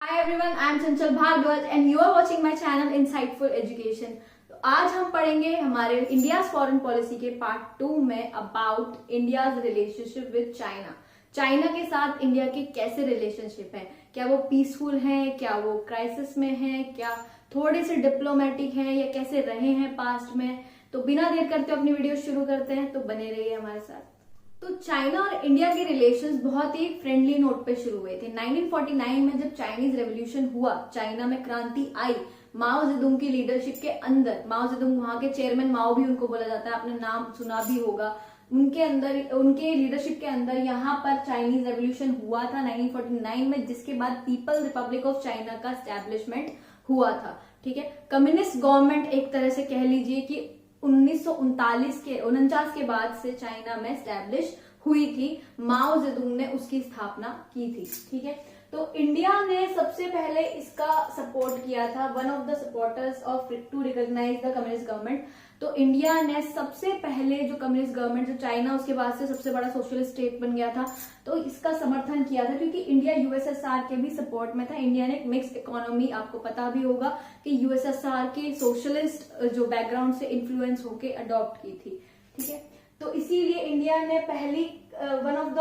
Hi everyone, I am Chanchal Bhardwaj and you are watching my channel Insightful Education। तो आज हम पढ़ेंगे हमारे इंडिया फॉरेन पॉलिसी के पार्ट 2 में about India's relationship with China. China के साथ इंडिया के कैसे रिलेशनशिप है, क्या वो पीसफुल हैं, क्या वो क्राइसिस में हैं, क्या थोड़े से डिप्लोमेटिक हैं या कैसे रहे हैं पास्ट में। तो बिना देर करते अपनी वीडियो शुरू करते हैं, तो बने रहिए हमारे साथ। तो चाइना और इंडिया के रिलेशंस बहुत ही फ्रेंडली नोट पे शुरू हुए थे। 1949 में जब चाइनीज रेवोल्यूशन हुआ, चाइना में क्रांति आई, माओ जेडुंग की लीडरशिप के अंदर, माओ जेडुंग वहां के चेयरमैन माओ भी उनको बोला जाता है, आपने नाम सुना भी होगा, उनके अंदर उनके लीडरशिप के अंदर यहाँ पर चाइनीज रेवोल्यूशन हुआ था 1949 में, जिसके बाद पीपल रिपब्लिक ऑफ चाइना का स्टैब्लिशमेंट हुआ था। ठीक है, कम्युनिस्ट गवर्नमेंट एक तरह से कह लीजिए कि 1949 के बाद से चाइना में स्टैब्लिश हुई थी। माओ जेडुंग ने उसकी स्थापना की थी। ठीक है, तो इंडिया ने सबसे पहले इसका सपोर्ट किया था, one of the supporters of to recognize the communist government. तो इंडिया ने सबसे पहले जो कम्युनिस्ट गवर्नमेंट, जो चाइना उसके बाद से सबसे बड़ा सोशलिस्ट स्टेट बन गया था, तो इसका समर्थन किया था, क्योंकि इंडिया यूएसएसआर के भी सपोर्ट में था। इंडिया ने एक मिक्स्ड इकोनॉमी, आपको पता भी होगा कि यूएसएसआर के सोशलिस्ट जो बैकग्राउंड से इन्फ्लुएंस होके अडॉप्ट की थी। ठीक है, तो इसीलिए इंडिया ने पहली वन ऑफ द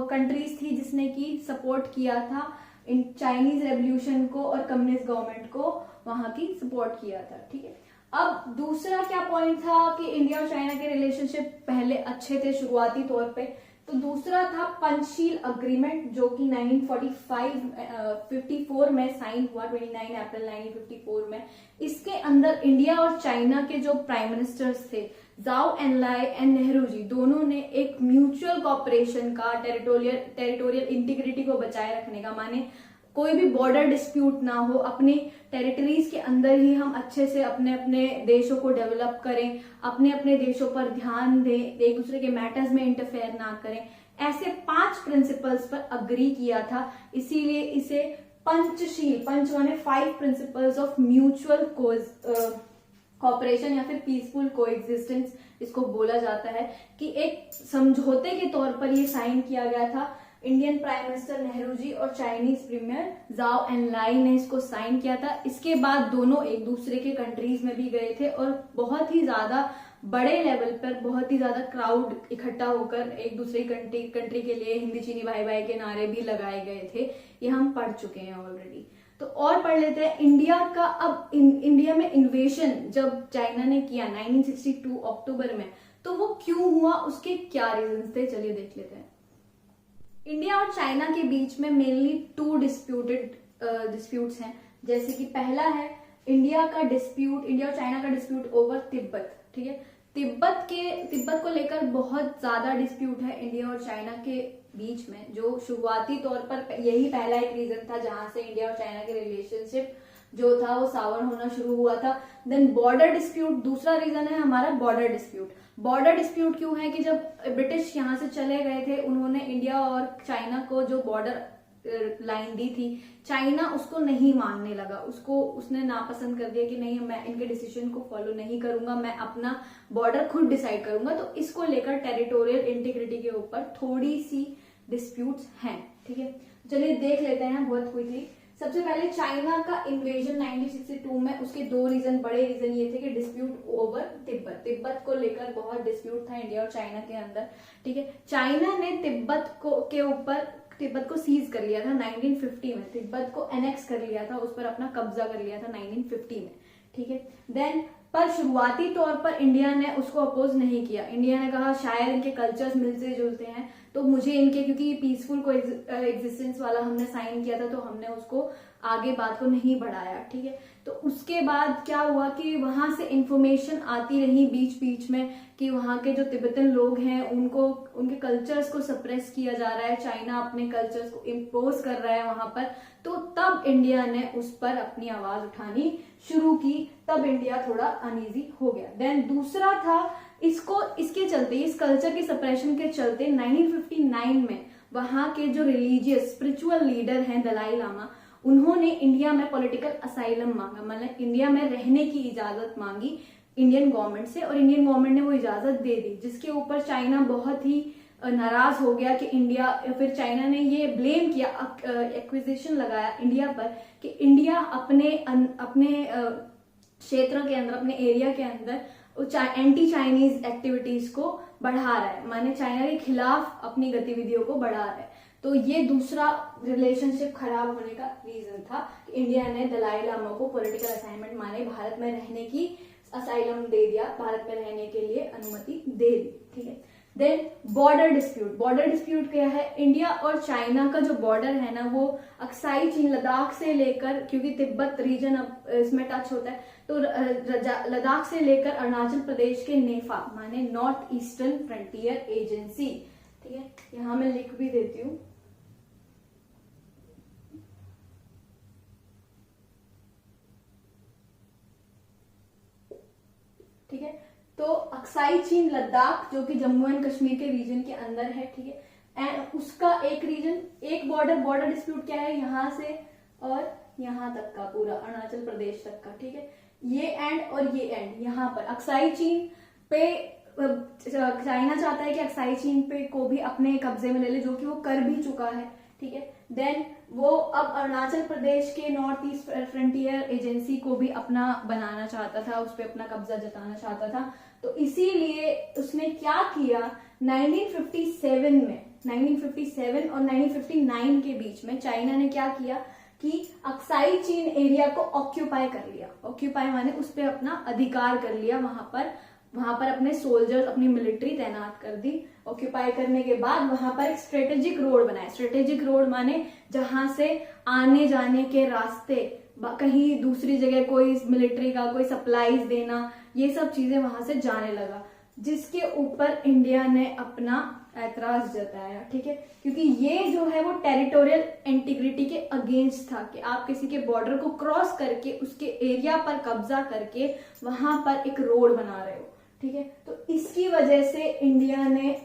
कंट्रीज थी जिसने की सपोर्ट किया था इन चाइनीज रेवोल्यूशन को और कम्युनिस्ट गवर्नमेंट को वहां की सपोर्ट किया था। ठीक है, अब दूसरा क्या पॉइंट था कि इंडिया और चाइना के रिलेशनशिप पहले अच्छे थे शुरुआती तौर पे। तो दूसरा था पंचशील अग्रीमेंट, जो कि 1954 में साइन हुआ, 29 अप्रैल 1954 में। इसके अंदर इंडिया और चाइना के जो प्राइम मिनिस्टर्स थे, जाओ एनलाई एंड नेहरू जी, दोनों ने एक म्यूचुअल कॉपरेशन का, टेरिटोरियल इंटीग्रिटी को बचाए रखने का, माने कोई भी बॉर्डर डिस्प्यूट ना हो, अपनी टेरिटरीज के अंदर ही हम अच्छे से अपने अपने देशों को डेवलप करें, अपने अपने देशों पर ध्यान दें, एक दूसरे के मैटर्स में इंटरफेयर ना करें, ऐसे 5 प्रिंसिपल्स पर अग्री किया था। इसीलिए इसे पंचशील, पंच माने 5 प्रिंसिपल्स ऑफ म्यूचुअल कॉपरेशन या फिर पीसफुल कोएग्जिस्टेंस इसको बोला जाता है, कि एक समझौते के तौर पर ये साइन किया गया था। Indian prime minister Nehru ji और चाइनीज प्रीमियर जाओ एनलाई ने इसको साइन किया था। इसके बाद दोनों एक दूसरे के कंट्रीज में भी गए थे और बहुत ही ज्यादा बड़े लेवल पर, बहुत ही ज्यादा क्राउड इकट्ठा होकर एक दूसरे कंट्री के लिए हिंदी चीनी भाई भाई के नारे भी लगाए गए थे। ये हम पढ़ चुके हैं ऑलरेडी। तो और पढ़ लेते हैं इंडिया का। अब इंडिया में इन्वेशन जब चाइना ने किया 1962 अक्टूबर में, तो वो क्यों हुआ, उसके क्या रीजंस थे, चलिए देख लेते हैं। इंडिया और चाइना के बीच में मेनली 2 डिस्प्यूट्स हैं। जैसे कि पहला है इंडिया और चाइना का डिस्प्यूट ओवर तिब्बत। ठीक है, तिब्बत को लेकर बहुत ज्यादा डिस्प्यूट है इंडिया और चाइना के बीच में, जो शुरुआती तौर पर यही पहला एक रीजन था जहां से इंडिया और चाइना के रिलेशनशिप जो था वो सावर होना शुरू हुआ था। देन बॉर्डर डिस्प्यूट, दूसरा रीजन है हमारा बॉर्डर डिस्प्यूट। बॉर्डर डिस्प्यूट क्यों है कि जब ब्रिटिश यहाँ से चले गए थे, उन्होंने इंडिया और चाइना को जो बॉर्डर लाइन दी थी, चाइना उसको नहीं मानने लगा, उसने नापसंद कर दिया कि नहीं, मैं इनके डिसीजन को फॉलो नहीं करूंगा, मैं अपना बॉर्डर खुद डिसाइड करूंगा। तो इसको लेकर टेरिटोरियल इंटीग्रिटी के ऊपर थोड़ी सी डिस्प्यूट्स हैं। ठीक है, चलिए देख लेते हैं बहुत क्विकली। सबसे पहले चाइना का इन्वेजन 1962 में, उसके 2 रीजन, बड़े रीजन ये थे कि डिस्प्यूट ओवर तिब्बत को लेकर बहुत डिस्प्यूट था इंडिया और चाइना के अंदर। ठीक है, चाइना ने तिब्बत को सीज कर लिया था 1950 में, तिब्बत को एनेक्स कर लिया था, उस पर अपना कब्जा कर लिया था 1950 में। ठीक है, देन पर शुरुआती तौर पर इंडिया ने उसको अपोज नहीं किया। इंडिया ने कहा शायद इनके कल्चर्स मिलते जुलते हैं, तो मुझे इनके, क्योंकि पीसफुल को एग्जिस्टेंस वाला हमने साइन किया था, तो हमने उसको आगे बात को नहीं बढ़ाया। ठीक है, तो उसके बाद क्या हुआ कि वहां से इंफॉर्मेशन आती रही बीच बीच में कि वहां के जो तिब्बतन लोग हैं उनके कल्चर्स को सप्रेस किया जा रहा है, चाइना अपने कल्चर्स को इम्पोज कर रहा है वहां पर। तो तब इंडिया ने उस पर अपनी आवाज उठानी शुरू की, तब इंडिया थोड़ा अनईजी हो गया। देन दूसरा था इसके चलते, इस कल्चर के सप्रेशन के चलते 1959 में वहां के जो रिलीजियस स्पिरिचुअल लीडर हैं दलाई लामा, उन्होंने इंडिया में पॉलिटिकल असाइलम मांगा, मतलब इंडिया में रहने की इजाजत मांगी इंडियन गवर्नमेंट से, और इंडियन गवर्नमेंट ने वो इजाजत दे दी, जिसके ऊपर चाइना बहुत ही नाराज हो गया कि इंडिया, फिर चाइना ने ये ब्लेम किया, एक्विजिशन लगाया इंडिया पर कि इंडिया अपने क्षेत्र के अंदर, अपने एरिया के अंदर एंटी चाइनीज एक्टिविटीज को बढ़ा रहा है, माने चाइना के खिलाफ अपनी गतिविधियों को बढ़ा रहा है। तो ये दूसरा रिलेशनशिप खराब होने का रीजन था कि इंडिया ने दलाई लामा को पॉलिटिकल असाइनमेंट माने भारत में रहने की असाइलम दे दिया, भारत में रहने के लिए अनुमति दे दी। ठीक है। Then border dispute. Border dispute क्या है? इंडिया और चाइना का जो बॉर्डर है ना, वो अक्साई चीन, लद्दाख से लेकर, क्योंकि तिब्बत रीजन अब इसमें टच होता है, तो लद्दाख से लेकर अरुणाचल प्रदेश के नेफा माने नॉर्थ ईस्टर्न फ्रंटियर एजेंसी। ठीक है, यहां मैं लिख भी देती हूँ। ठीक है, तो अक्साई चीन लद्दाख जो कि जम्मू एंड कश्मीर के रीजन के अंदर है। ठीक है, एंड उसका एक रीजन, एक बॉर्डर डिस्प्यूट क्या है, यहां से और यहां तक का, पूरा अरुणाचल प्रदेश तक का। ठीक है, ये एंड और ये एंड, यहां पर अक्साई चीन पे चाइना चाहता है कि अक्साई चीन पे को भी अपने कब्जे में ले ले, जो कि वो कर भी चुका है। ठीक है, देन वो अब अरुणाचल प्रदेश के नॉर्थ ईस्ट फ्रंटियर एजेंसी को भी अपना बनाना चाहता था, उस पर अपना कब्जा जताना चाहता था। तो इसीलिए उसने क्या किया, 1957 में, 1957 और 1959 के बीच में चाइना ने क्या किया कि अक्साई चीन एरिया को ऑक्यूपाई कर लिया। ऑक्यूपाई माने उस पर अपना अधिकार कर लिया, वहां पर अपने सोल्जर्स, अपनी मिलिट्री तैनात कर दी। ऑक्यूपाई करने के बाद वहां पर एक स्ट्रेटेजिक रोड बनाया। स्ट्रेटेजिक रोड माने जहां से आने जाने के रास्ते, कहीं दूसरी जगह कोई मिलिट्री का कोई सप्लाईज देना, ये सब चीजें वहां से जाने लगा, जिसके ऊपर इंडिया ने अपना ऐतराज जताया। ठीक है, क्योंकि ये जो है वो टेरिटोरियल इंटीग्रिटी के अगेंस्ट था कि आप किसी के बॉर्डर को क्रॉस करके उसके एरिया पर कब्जा करके वहां पर एक रोड बना रहे हो। ठीक है, तो इसकी वजह से इंडिया ने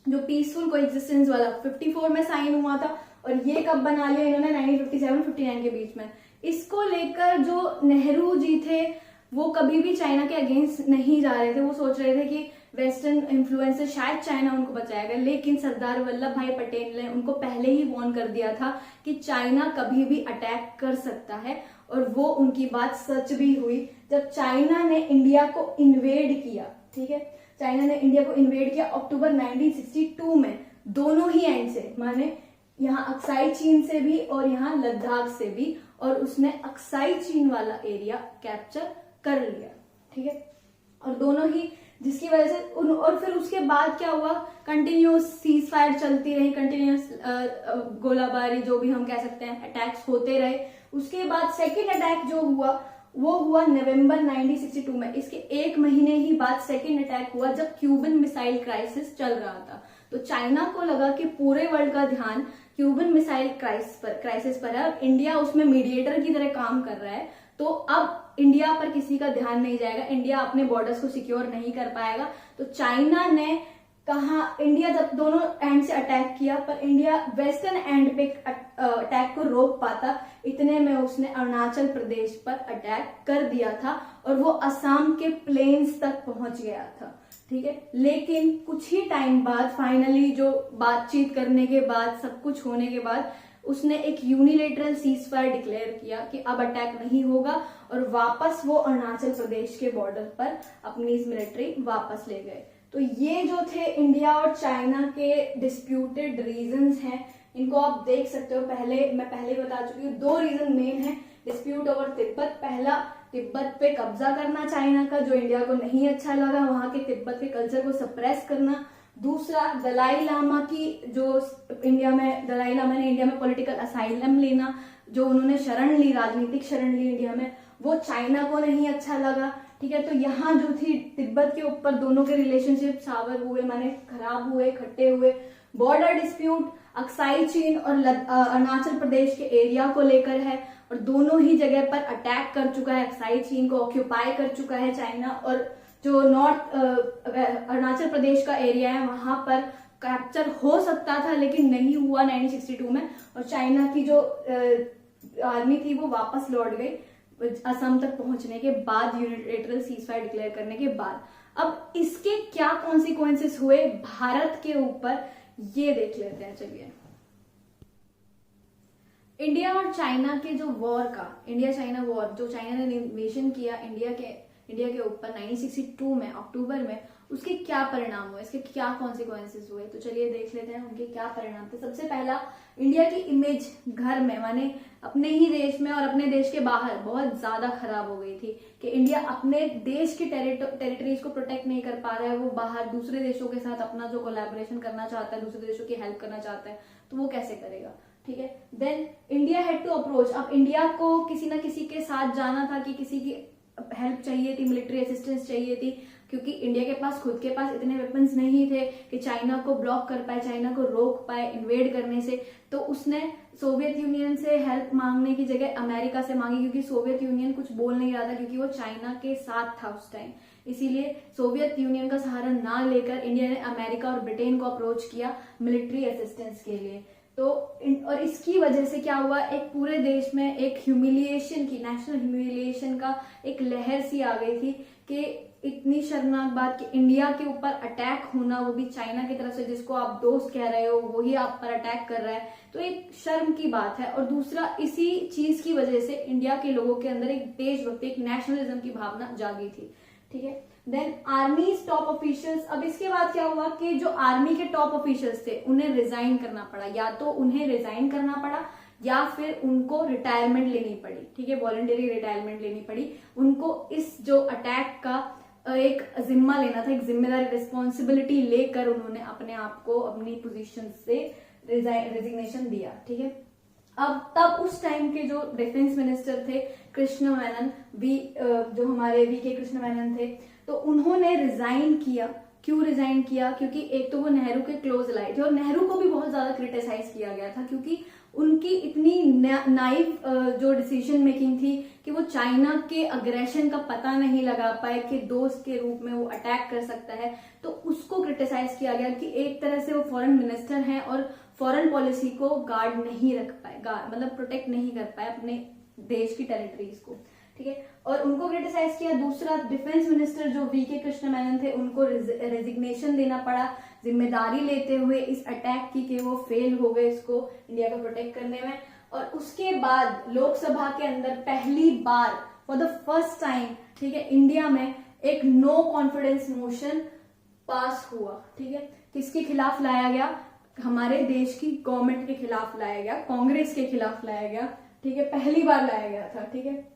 जो पीसफुल कोएग्जिस्टेंस वाला 54 में साइन हुआ था, और ये कब बना लिया इन्होंने, 1957-59 के बीच में। इसको लेकर जो नेहरू जी थे वो कभी भी चाइना के अगेंस्ट नहीं जा रहे थे। वो सोच रहे थे कि वेस्टर्न इन्फ्लुएंस से शायद चाइना उनको बचाएगा, लेकिन सरदार वल्लभ भाई पटेल ने उनको पहले ही वार्न कर दिया था कि चाइना कभी भी अटैक कर सकता है, और वो उनकी बात सच भी हुई जब चाइना ने इंडिया को इन्वेड किया। ठीक है, चाइना ने इंडिया को इन्वेड किया अक्टूबर 1962 में, दोनों ही एंड से, माने यहाँ अक्साई चीन से भी और यहाँ लद्दाख से भी, और उसने अक्साई चीन वाला एरिया कैप्चर कर लिया। ठीक है, और दोनों ही, जिसकी वजह से और फिर उसके बाद क्या हुआ, कंटिन्यूस सीज फायर चलती रही, कंटिन्यूस गोलाबारी जो भी हम कह सकते हैं, अटैक्स होते रहे। उसके बाद सेकेंड अटैक जो हुआ वो हुआ नवंबर 1962 में। इसके एक महीने ही बाद सेकेंड अटैक हुआ जब क्यूबन मिसाइल क्राइसिस चल रहा था। तो चाइना को लगा कि पूरे वर्ल्ड का ध्यान क्यूबन मिसाइल क्राइसिस पर है, और इंडिया उसमें मीडिएटर की तरह काम कर रहा है। तो अब इंडिया पर किसी का ध्यान नहीं जाएगा, इंडिया अपने बॉर्डर्स को सिक्योर नहीं कर पाएगा। तो चाइना ने कहा, इंडिया जब दोनों एंड से अटैक किया, पर इंडिया वेस्टर्न एंड पे अटैक को रोक पाता, इतने में उसने अरुणाचल प्रदेश पर अटैक कर दिया था, और वो असम के प्लेन्स तक पहुंच गया था। ठीक है, लेकिन कुछ ही टाइम बाद फाइनली जो बातचीत करने के बाद, सब कुछ होने के बाद, उसने एक यूनिलेटरल सीज फायर डिक्लेयर किया कि अब अटैक नहीं होगा, और वापस वो अरुणाचल प्रदेश के बॉर्डर पर अपनी मिलिट्री वापस ले गए। तो ये जो थे इंडिया और चाइना के डिस्प्यूटेड रीजंस हैं, इनको आप देख सकते हो। मैं पहले बता चुकी हूँ, दो रीजन मेन है डिस्प्यूट ओवर तिब्बत। पहला, तिब्बत पे कब्जा करना चाइना का, जो इंडिया को नहीं अच्छा लगा, वहां के तिब्बत के कल्चर को सप्रेस करना। दूसरा, दलाई लामा ने इंडिया में पॉलिटिकल असाइलम लेना, जो उन्होंने शरण ली, राजनीतिक शरण ली इंडिया में, वो चाइना को नहीं अच्छा लगा। ठीक है, तो यहाँ जो थी तिब्बत के ऊपर दोनों के रिलेशनशिप सावर हुए, माने खराब हुए, खट्टे हुए। बॉर्डर डिस्प्यूट अक्साई चीन और अरुणाचल प्रदेश के एरिया को लेकर है, और दोनों ही जगह पर अटैक कर चुका है, अक्साई चीन को ऑक्यूपाई कर चुका है चाइना, और जो नॉर्थ अरुणाचल प्रदेश का एरिया है वहां पर कैप्चर हो सकता था, लेकिन नहीं हुआ 1962 में, और चाइना की जो आर्मी थी वो वापस लौट गई असम तक पहुंचने के बाद, यूनिलेटरल सीज फायर डिक्लेयर करने के बाद। अब इसके क्या कॉन्सिक्वेंसेस हुए भारत के ऊपर, ये देख लेते हैं। चलिए, इंडिया और चाइना के जो वॉर का, इंडिया चाइना वॉर, जो चाइना ने इन्वेजन किया इंडिया के ऊपर 1962 में अक्टूबर में, उसके क्या परिणाम हुए, इसके क्या कॉन्सिक्वेंसेस हुए, तो चलिए देख लेते हैं उनके क्या परिणाम थे। सबसे पहला, इंडिया की इमेज घर में, माने अपने ही देश में और अपने देश के बाहर बहुत ज्यादा खराब हो गई थी कि इंडिया अपने देश की टेरिटरीज को प्रोटेक्ट नहीं कर पा रहा है, वो बाहर दूसरे देशों के साथ अपना जो कोलैबोरेशन करना चाहता है, दूसरे देशों की हेल्प करना चाहता है, तो वो कैसे करेगा, ठीक है। Then India had to approach, अब इंडिया को किसी ना किसी के साथ जाना था कि किसी की हेल्प चाहिए थी, मिलिट्री असिस्टेंस चाहिए थी, क्योंकि इंडिया के पास खुद के पास इतने वेपन्स नहीं थे कि चाइना को ब्लॉक कर पाए, चाइना को रोक पाए इन्वेड करने से। तो उसने सोवियत यूनियन से हेल्प मांगने की जगह अमेरिका से मांगी, क्योंकि सोवियत यूनियन कुछ बोल नहीं रहा था, क्योंकि वो चाइना के साथ था उस टाइम। इसीलिए सोवियत यूनियन का सहारा ना लेकर इंडिया ने अमेरिका और ब्रिटेन को अप्रोच किया मिलिट्री असिस्टेंस के लिए। तो और इसकी वजह से क्या हुआ, एक पूरे देश में एक ह्यूमिलिएशन की, नेशनल ह्यूमिलिएशन का एक लहर सी आ गई थी कि इतनी शर्मनाक बात कि इंडिया के ऊपर अटैक होना, वो भी चाइना की तरफ से, जिसको आप दोस्त कह रहे हो वही आप पर अटैक कर रहा है, तो एक शर्म की बात है। और दूसरा, इसी चीज की वजह से इंडिया के लोगों के अंदर एक देशभक्ति, एक नेशनलिज्म की भावना जागी थी, ठीक है। देन आर्मी टॉप ऑफिशियल्स, अब इसके बाद क्या हुआ कि जो आर्मी के टॉप ऑफिशियल्स थे उन्हें रिजाइन करना पड़ा, या तो उन्हें रिजाइन करना पड़ा या फिर उनको रिटायरमेंट लेनी पड़ी, ठीक है, वॉलंटरी रिटायरमेंट लेनी पड़ी। उनको इस जो अटैक का एक जिम्मा लेना था, एक जिम्मेदारी, रिस्पॉन्सिबिलिटी लेकर उन्होंने अपने आप को अपनी पोजीशन से रेजिग्नेशन दिया, ठीक है। अब तब उस टाइम के जो डिफेंस मिनिस्टर थे कृष्ण मेनन, जो हमारे वी.के. कृष्ण मेनन थे, तो उन्होंने रिजाइन किया। क्यों रिजाइन किया, क्योंकि एक तो वो नेहरू के क्लोज लाए थे, और नेहरू को भी बहुत ज्यादा क्रिटिसाइज किया गया था, क्योंकि उनकी इतनी नाइव जो डिसीजन मेकिंग थी कि वो चाइना के अग्रेशन का पता नहीं लगा पाए कि दोस्त के रूप में वो अटैक कर सकता है। तो उसको क्रिटिसाइज किया गया कि एक तरह से वो फॉरेन मिनिस्टर हैं और फॉरेन पॉलिसी को गार्ड नहीं रख पाए, मतलब प्रोटेक्ट नहीं कर पाए अपने देश की टेरिटरीज को, ठीक है, और उनको क्रिटिसाइज किया। दूसरा, डिफेंस मिनिस्टर जो वी.के. कृष्ण मेनन थे, उनको रेजिग्नेशन देना पड़ा, जिम्मेदारी लेते हुए इस अटैक की कि वो फेल हो गए इसको इंडिया को प्रोटेक्ट करने में। और उसके बाद लोकसभा के अंदर पहली बार फॉर द फर्स्ट टाइम, ठीक है, इंडिया में एक नो कॉन्फिडेंस मोशन पास हुआ, ठीक है। किसके खिलाफ लाया गया, हमारे देश की गवर्नमेंट के खिलाफ लाया गया, कांग्रेस के खिलाफ लाया गया, ठीक है, पहली बार लाया गया था, ठीक है।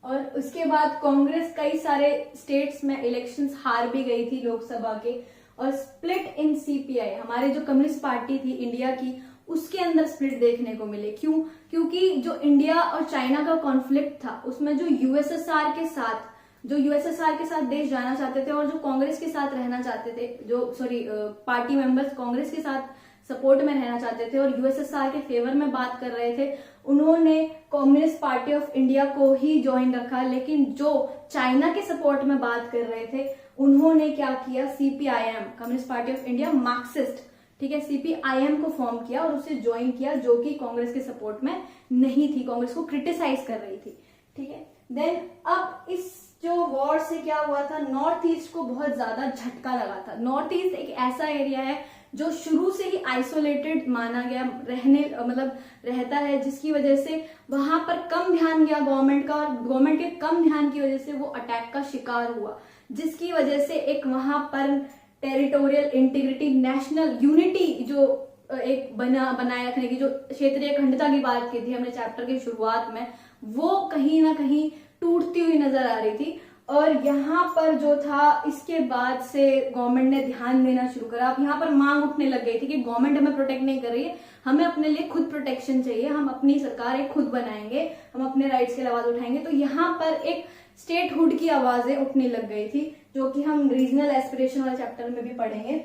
और उसके बाद कांग्रेस कई सारे स्टेट्स में इलेक्शंस हार भी गई थी लोकसभा के, और स्प्लिट इन सीपीआई, हमारे जो कम्युनिस्ट पार्टी थी इंडिया की, उसके अंदर स्प्लिट देखने को मिले। क्यों, क्योंकि जो इंडिया और चाइना का कॉन्फ्लिक्ट था, उसमें जो यूएसएसआर के साथ देश जाना चाहते थे और जो कांग्रेस के साथ रहना चाहते थे, पार्टी मेंबर्स कांग्रेस के साथ सपोर्ट में रहना चाहते थे और यूएसएसआर के फेवर में बात कर रहे थे, उन्होंने कम्युनिस्ट पार्टी ऑफ इंडिया को ही ज्वाइन रखा। लेकिन जो चाइना के सपोर्ट में बात कर रहे थे, उन्होंने क्या किया, CPIM, communist party of India, Marxist, ठीक है, सीपीआईएम को फॉर्म किया और उसे ज्वाइन किया, जो कि कांग्रेस के सपोर्ट में नहीं थी, कांग्रेस को क्रिटिसाइज कर रही थी, ठीक है। देन अब इस जो वॉर से क्या हुआ था, नॉर्थ ईस्ट को बहुत ज्यादा झटका लगा था। नॉर्थ ईस्ट एक ऐसा एरिया है जो शुरू से ही आइसोलेटेड माना गया, रहता है, जिसकी वजह से वहां पर कम ध्यान गया गवर्नमेंट का, और गवर्नमेंट के कम ध्यान की वजह से वो अटैक का शिकार हुआ, जिसकी वजह से एक वहां पर टेरिटोरियल इंटीग्रिटी, नेशनल यूनिटी जो एक बनाए रखने की, जो क्षेत्रीय अखंडता की बात की थी हमने चैप्टर की शुरुआत में, वो कहीं ना कहीं टूटती हुई नजर आ रही थी। और यहाँ पर जो था, इसके बाद से गवर्नमेंट ने ध्यान देना शुरू करा। अब यहाँ पर मांग उठने लग गई थी कि गवर्नमेंट हमें प्रोटेक्ट नहीं कर रही है, हमें अपने लिए खुद प्रोटेक्शन चाहिए, हम अपनी सरकार एक खुद बनाएंगे, हम अपने राइट्स की आवाज उठाएंगे। तो यहाँ पर एक स्टेटहुड की आवाजें उठने लग गई थी, जो कि हम रीजनल एस्पिरेशन वाले चैप्टर में भी पढ़ेंगे।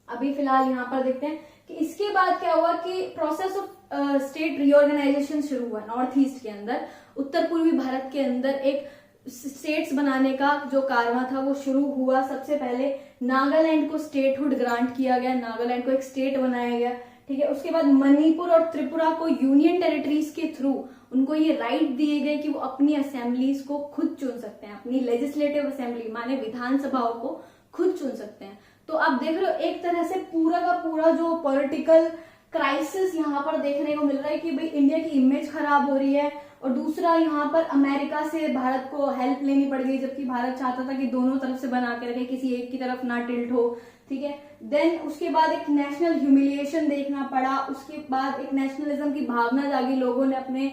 अभी फिलहाल यहाँ पर देखते हैं कि इसके बाद क्या हुआ कि प्रोसेस ऑफ स्टेट रीऑर्गेनाइजेशन शुरू हुआ नॉर्थ ईस्ट के अंदर, उत्तर पूर्वी भारत के अंदर एक स्टेट्स बनाने का जो कारवां था वो शुरू हुआ। सबसे पहले नागालैंड को स्टेटहुड ग्रांट किया गया, नागालैंड को एक स्टेट बनाया गया, ठीक है। उसके बाद मणिपुर और त्रिपुरा को यूनियन टेरिटरीज के थ्रू उनको ये राइट दिए गए कि वो अपनी असेंबलीज को खुद चुन सकते हैं, अपनी लेजिस्लेटिव असेंबली माने विधानसभाओं को खुद चुन सकते हैं। तो आप देख रहे हो एक तरह से पूरा का पूरा जो पॉलिटिकल क्राइसिस यहाँ पर देखने को मिल रहा है कि भाई इंडिया की इमेज खराब हो रही है, और दूसरा यहाँ पर अमेरिका से भारत को हेल्प लेनी पड़ गई, जबकि भारत चाहता था कि दोनों तरफ से बना के रखे, किसी एक की तरफ ना टिल्ट हो, ठीक है। देन उसके बाद एक नेशनल ह्यूमिलिएशन देखना पड़ा, उसके बाद एक नेशनलिज्म की भावना जागी, लोगों ने अपने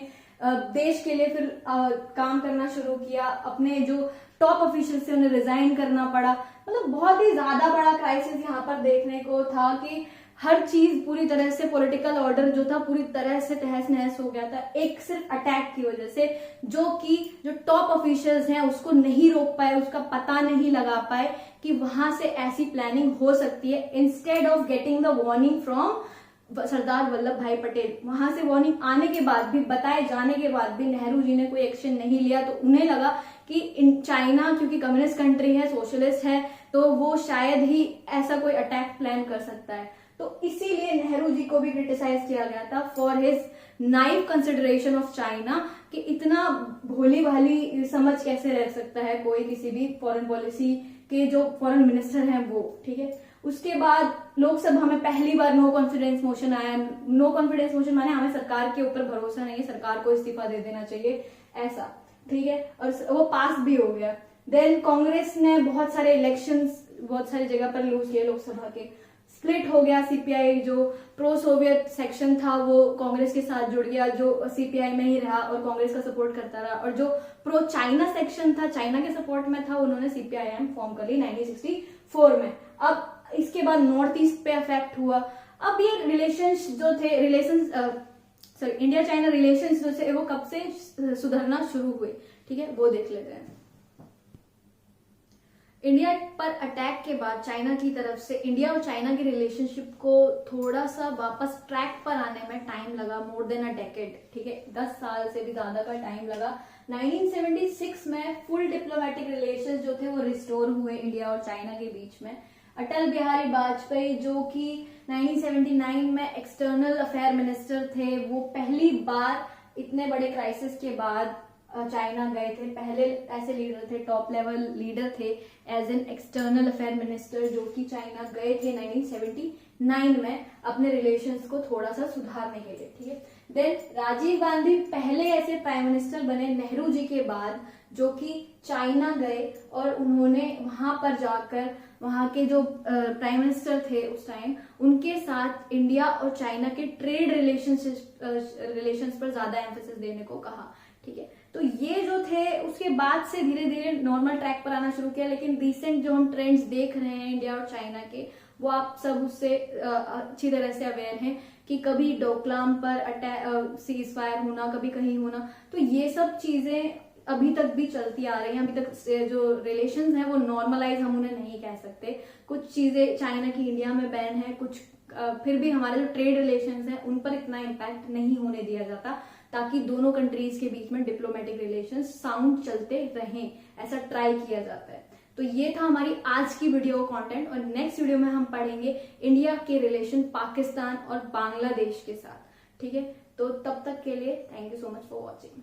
देश के लिए फिर काम करना शुरू किया, अपने जो टॉप ऑफिशियल से उन्हें रिजाइन करना पड़ा। मतलब बहुत ही ज्यादा बड़ा क्राइसिस यहाँ पर देखने को था कि हर चीज पूरी तरह से पॉलिटिकल ऑर्डर जो था पूरी तरह से तहस नहस हो गया था, एक सिर्फ अटैक की वजह से, जो टॉप ऑफिशियल्स हैं उसको नहीं रोक पाए, उसका पता नहीं लगा पाए कि वहां से ऐसी प्लानिंग हो सकती है। Instead of getting the warning from Sardar Vallabh Bhai Patel, वहां से वार्निंग आने के बाद भी, बताए जाने के बाद भी नेहरू जी ने कोई एक्शन नहीं लिया, तो उन्हें लगा कि चाइना क्योंकि कम्युनिस्ट कंट्री है, सोशलिस्ट है, तो वो शायद ही ऐसा कोई अटैक प्लान कर सकता है। तो इसीलिए नेहरू जी को भी क्रिटिसाइज किया गया था for his naive consideration of China, कि इतना भोली भाली समझ कैसे रह सकता है कोई किसी भी फॉरेन पॉलिसी के जो फॉरेन मिनिस्टर हैं वो, ठीक है। उसके बाद लोकसभा में पहली बार नो कॉन्फिडेंस मोशन आया। नो कॉन्फिडेंस मोशन माने हमें सरकार के ऊपर भरोसा नहीं है, सरकार को इस्तीफा दे देना चाहिए, ऐसा, ठीक है, और वो पास भी हो गया। देन कांग्रेस ने बहुत सारे इलेक्शंस बहुत सारी जगह पर लूज किए, लोकसभा के स्प्लिट हो गया, सीपीआई जो प्रो सोवियत सेक्शन था वो कांग्रेस के साथ जुड़ गया, जो सीपीआई में ही रहा और कांग्रेस का सपोर्ट करता रहा, और जो प्रो चाइना सेक्शन था, चाइना के सपोर्ट में था, उन्होंने सीपीआईएम फॉर्म कर ली 1964 में। अब इसके बाद नॉर्थ ईस्ट पे अफेक्ट हुआ। अब ये रिलेशंस जो थे, इंडिया चाइना रिलेशंस जो थे वो कब से सुधरना शुरू हुए, ठीक है, वो देख लेते हैं। इंडिया पर अटैक के बाद चाइना की तरफ से इंडिया और चाइना की रिलेशनशिप को थोड़ा सा वापस ट्रैक पर आने में टाइम लगा, मोर देन अ डेकेड, ठीक है, 10 साल से भी ज्यादा का टाइम लगा। 1976 में फुल डिप्लोमेटिक रिलेशंस जो थे वो रिस्टोर हुए इंडिया और चाइना के बीच में। अटल बिहारी वाजपेयी जो कि 1979 में एक्सटर्नल अफेयर मिनिस्टर थे, वो पहली बार इतने बड़े क्राइसिस के बाद चाइना गए थे। पहले ऐसे लीडर थे, टॉप लेवल लीडर थे as an external affair minister जो कि चाइना गए थे 1979 में अपने रिलेशंस को थोड़ा सा सुधारने के लिए, ठीक है। देन राजीव गांधी पहले ऐसे प्राइम मिनिस्टर बने नेहरू जी के बाद जो कि चाइना गए और उन्होंने वहां पर जाकर वहां के जो प्राइम मिनिस्टर थे उस टाइम, उनके साथ इंडिया और चाइना के ट्रेड रिलेशंस पर ज्यादा एम्फेसिस देने को कहा, ठीक है। तो ये जो थे उसके बाद से धीरे धीरे नॉर्मल ट्रैक पर आना शुरू किया, लेकिन रिसेंट जो हम ट्रेंड्स देख रहे हैं इंडिया और चाइना के, वो आप सब उससे अच्छी तरह से अवेयर हैं कि कभी डोकलाम पर अटैक, सीज फायर होना, कभी कहीं होना, तो ये सब चीजें अभी तक भी चलती आ रही हैं। अभी तक जो रिलेशंस हैं वो नॉर्मलाइज हम उन्हें नहीं कह सकते। कुछ चीजें चाइना की इंडिया में बैन है, कुछ फिर भी हमारे जो ट्रेड रिलेशंस हैं उन पर इतना इम्पैक्ट नहीं होने दिया जाता, ताकि दोनों कंट्रीज के बीच में डिप्लोमेटिक रिलेशंस साउंड चलते रहें, ऐसा ट्राई किया जाता है। तो ये था हमारी आज की वीडियो कंटेंट, और नेक्स्ट वीडियो में हम पढ़ेंगे इंडिया के रिलेशन पाकिस्तान और बांग्लादेश के साथ, ठीक है। तो तब तक के लिए thank you so much for watching.